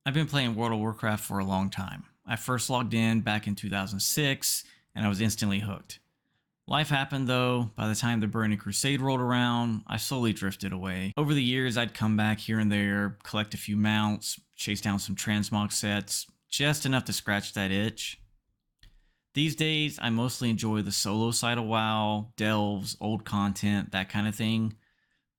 I've been playing World of Warcraft for a long time. I first logged in back in 2006 and I was instantly hooked. Life happened though. By the time the Burning Crusade rolled around, I slowly drifted away. Over the years, I'd come back here and there, collect a few mounts, chase down some transmog sets, just enough to scratch that itch. These days, I mostly enjoy the solo side of WoW, delves, old content, that kind of thing.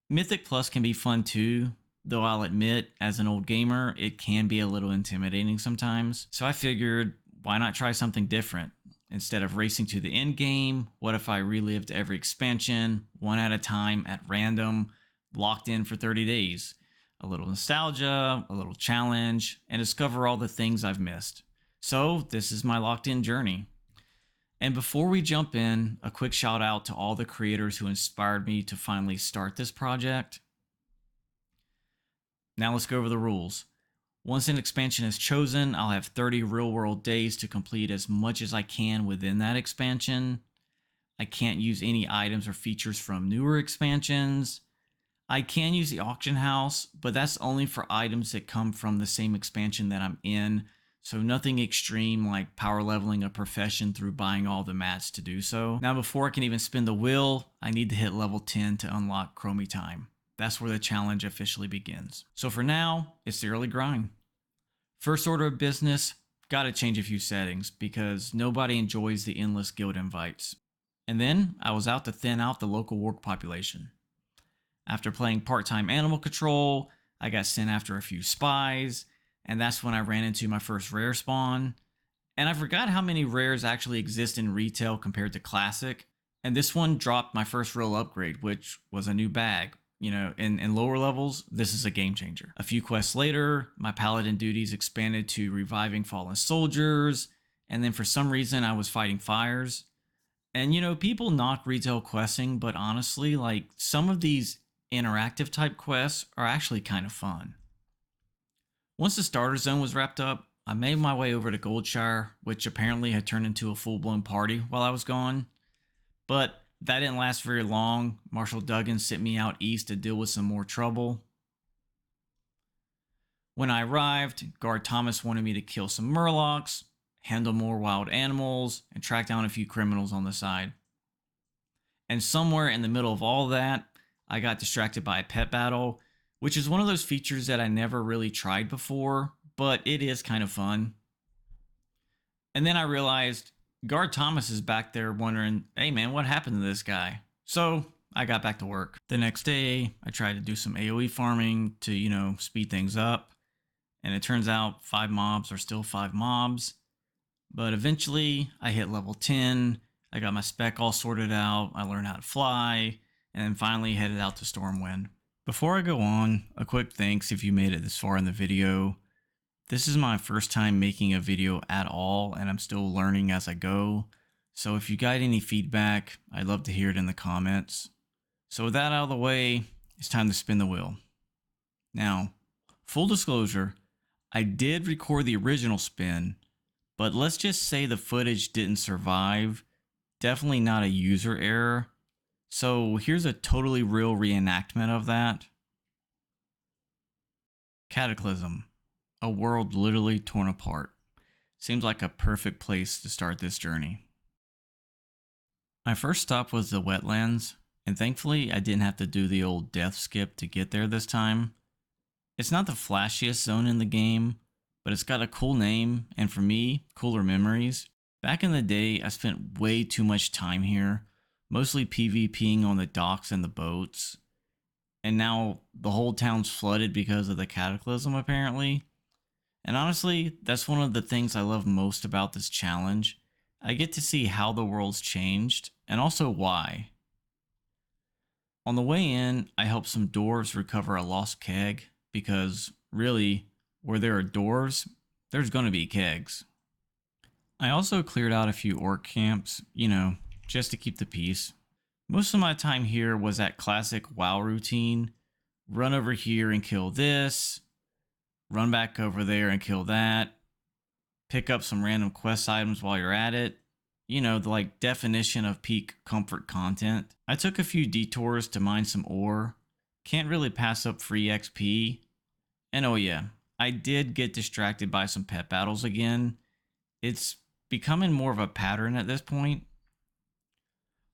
Mythic Plus can be fun too, though I'll admit, as an old gamer, it can be a little intimidating sometimes. So I figured, why not try something different? Instead of racing to the end game, what if I relived every expansion, one at a time at random, locked in for 30 days? A little nostalgia, a little challenge, and discover all the things I've missed. So this is my locked in journey. And before we jump in, a quick shout out to all the creators who inspired me to finally start this project. Now let's go over the rules. Once an expansion is chosen, I'll have 30 real world days to complete as much as I can within that expansion. I can't use any items or features from newer expansions. I can use the auction house, but that's only for items that come from the same expansion that I'm in. So nothing extreme like power leveling a profession through buying all the mats to do so. Now before I can even spin the wheel, I need to hit level 10 to unlock Chromie Time. That's where the challenge officially begins. So for now, it's the early grind. First order of business, gotta change a few settings because nobody enjoys the endless guild invites. And then I was out to thin out the local orc population. After playing part-time animal control, I got sent after a few spies, and that's when I ran into my first rare spawn. And I forgot how many rares actually exist in retail compared to classic. And this one dropped my first real upgrade, which was a new bag. You know, in lower levels, this is a game changer. A few quests later, my paladin duties expanded to reviving fallen soldiers, and then for some reason I was fighting fires. And you know, people knock retail questing, but honestly, like some of these interactive type quests are actually kind of fun. Once the starter zone was wrapped up, I made my way over to Goldshire, which apparently had turned into a full-blown party while I was gone. But that didn't last very long. Marshal Duggan sent me out east to deal with some more trouble. When I arrived, Guard Thomas wanted me to kill some murlocs, handle more wild animals, and track down a few criminals on the side. And somewhere in the middle of all that, I got distracted by a pet battle, which is one of those features that I never really tried before, but it is kind of fun. And then I realized Guard Thomas is back there wondering, hey man, what happened to this guy? So I got back to work. The next day, I tried to do some AoE farming to, speed things up. And it turns out 5 mobs are still 5 mobs. But eventually, I hit level 10. I got my spec all sorted out. I learned how to fly. And then finally headed out to Stormwind. Before I go on, a quick thanks if you made it this far in the video. This is my first time making a video at all, and I'm still learning as I go. So if you got any feedback, I'd love to hear it in the comments. So with that out of the way, it's time to spin the wheel. Now, full disclosure, I did record the original spin, but let's just say the footage didn't survive. Definitely not a user error. So here's a totally real reenactment of that. Cataclysm. A world literally torn apart. Seems like a perfect place to start this journey. My first stop was the Wetlands, and thankfully I didn't have to do the old death skip to get there this time. It's not the flashiest zone in the game, but it's got a cool name, and for me, cooler memories. Back in the day, I spent way too much time here, mostly PvPing on the docks and the boats. And now the whole town's flooded because of the Cataclysm apparently. And honestly, that's one of the things I love most about this challenge. I get to see how the world's changed, and also why. On the way in, I helped some dwarves recover a lost keg, because really, where there are dwarves, there's gonna be kegs. I also cleared out a few orc camps, just to keep the peace. Most of my time here was that classic WoW routine. Run over here and kill this. Run back over there and kill that. Pick up some random quest items while you're at it. The definition of peak comfort content. I took a few detours to mine some ore. Can't really pass up free XP. And oh yeah, I did get distracted by some pet battles again. It's becoming more of a pattern at this point.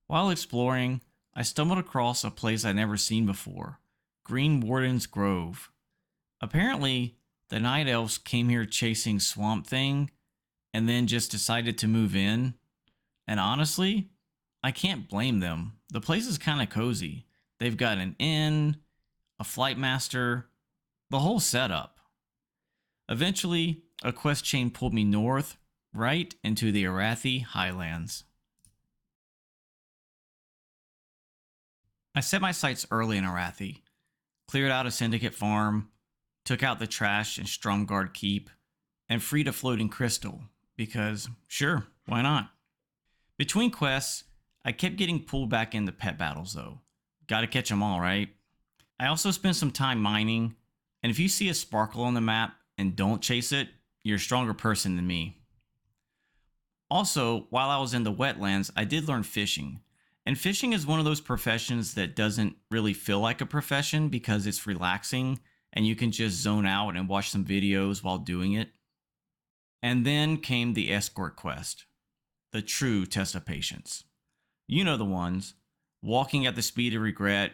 While exploring, I stumbled across a place I'd never seen before, Green Warden's Grove. Apparently, the Night Elves came here chasing Swamp Thing and then just decided to move in. And honestly, I can't blame them. The place is kind of cozy. They've got an inn, a flight master, the whole setup. Eventually, a quest chain pulled me north, right into the Arathi Highlands. I set my sights early in Arathi, cleared out a syndicate farm, took out the trash in Stromgard Keep, and freed a floating crystal, because sure, why not? Between quests, I kept getting pulled back into pet battles though. Gotta catch them all, right? I also spent some time mining, and if you see a sparkle on the map and don't chase it, you're a stronger person than me. Also, while I was in the wetlands, I did learn fishing. And fishing is one of those professions that doesn't really feel like a profession because it's relaxing and you can just zone out and watch some videos while doing it. And then came the escort quest, the true test of patience. You know the ones, walking at the speed of regret,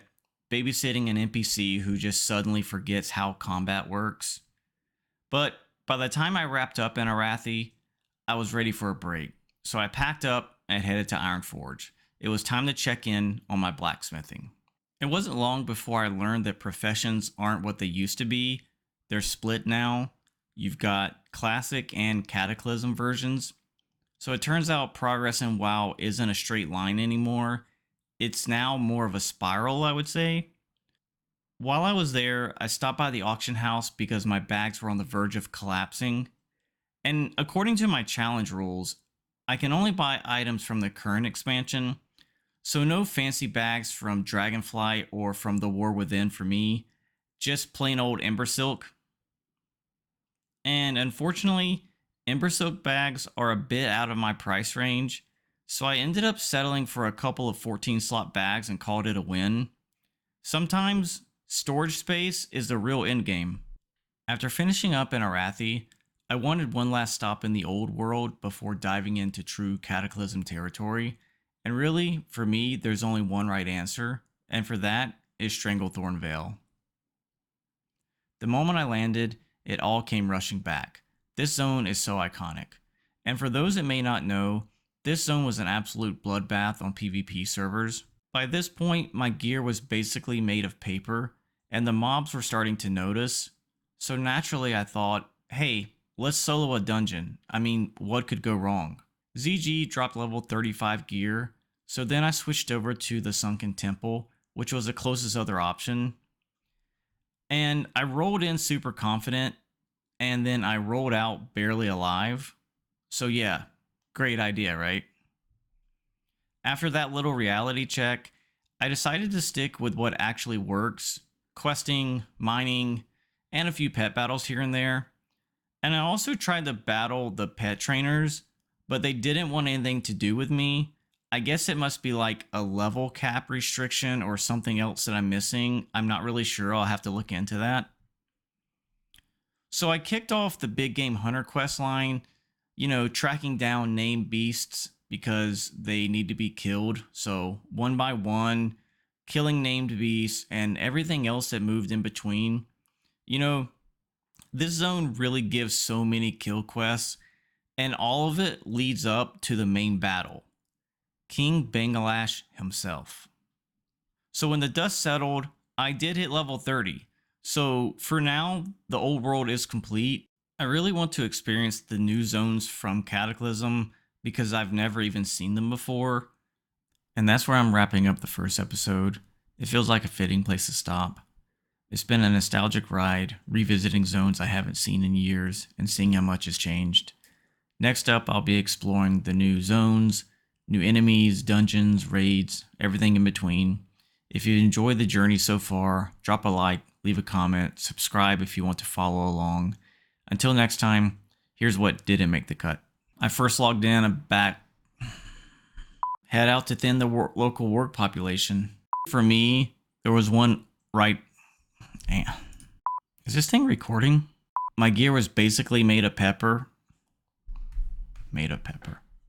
babysitting an NPC who just suddenly forgets how combat works. But by the time I wrapped up in Arathi, I was ready for a break. So I packed up and headed to Ironforge. It was time to check in on my blacksmithing. It wasn't long before I learned that professions aren't what they used to be. They're split now. You've got classic and Cataclysm versions. So it turns out progress in WoW isn't a straight line anymore. It's now more of a spiral, I would say. While I was there, I stopped by the auction house because my bags were on the verge of collapsing. And according to my challenge rules, I can only buy items from the current expansion. So no fancy bags from Dragonflight or from the War Within for me, just plain old Ember Silk. And unfortunately, Ember Silk bags are a bit out of my price range, so I ended up settling for a couple of 14 slot bags and called it a win. Sometimes, storage space is the real endgame. After finishing up in Arathi, I wanted one last stop in the old world before diving into true Cataclysm territory. And really, for me, there's only one right answer, and for that is Stranglethorn Vale. The moment I landed, it all came rushing back. This zone is so iconic. And for those that may not know, this zone was an absolute bloodbath on PvP servers. By this point, my gear was basically made of paper, and the mobs were starting to notice. So naturally I thought, hey, let's solo a dungeon. I mean, what could go wrong? ZG dropped level 35 gear, so then I switched over to the Sunken Temple, which was the closest other option. And I rolled in super confident, and then I rolled out barely alive. So yeah, great idea, right? After that little reality check, I decided to stick with what actually works, questing, mining, and a few pet battles here and there. And I also tried to battle the pet trainers, but they didn't want anything to do with me. I guess it must be like a level cap restriction or something else that I'm missing. I'm not really sure. I'll have to look into that. So I kicked off the big game hunter quest line, tracking down named beasts because they need to be killed. So one by one, killing named beasts and everything else that moved in between. This zone really gives so many kill quests, and all of it leads up to the main battle, King Bangalash himself. So when the dust settled, I did hit level 30. So for now, the old world is complete. I really want to experience the new zones from Cataclysm because I've never even seen them before. And that's where I'm wrapping up the first episode. It feels like a fitting place to stop. It's been a nostalgic ride, revisiting zones I haven't seen in years and seeing how much has changed. Next up, I'll be exploring the new zones, new enemies, dungeons, raids, everything in between. If you enjoyed the journey so far, drop a like, leave a comment, subscribe if you want to follow along. Until next time, here's what didn't make the cut. I first logged in and back. Head out to thin the local work population. For me, there was one right... Damn. Is this thing recording? my gear was basically made of pepper. Made of pepper.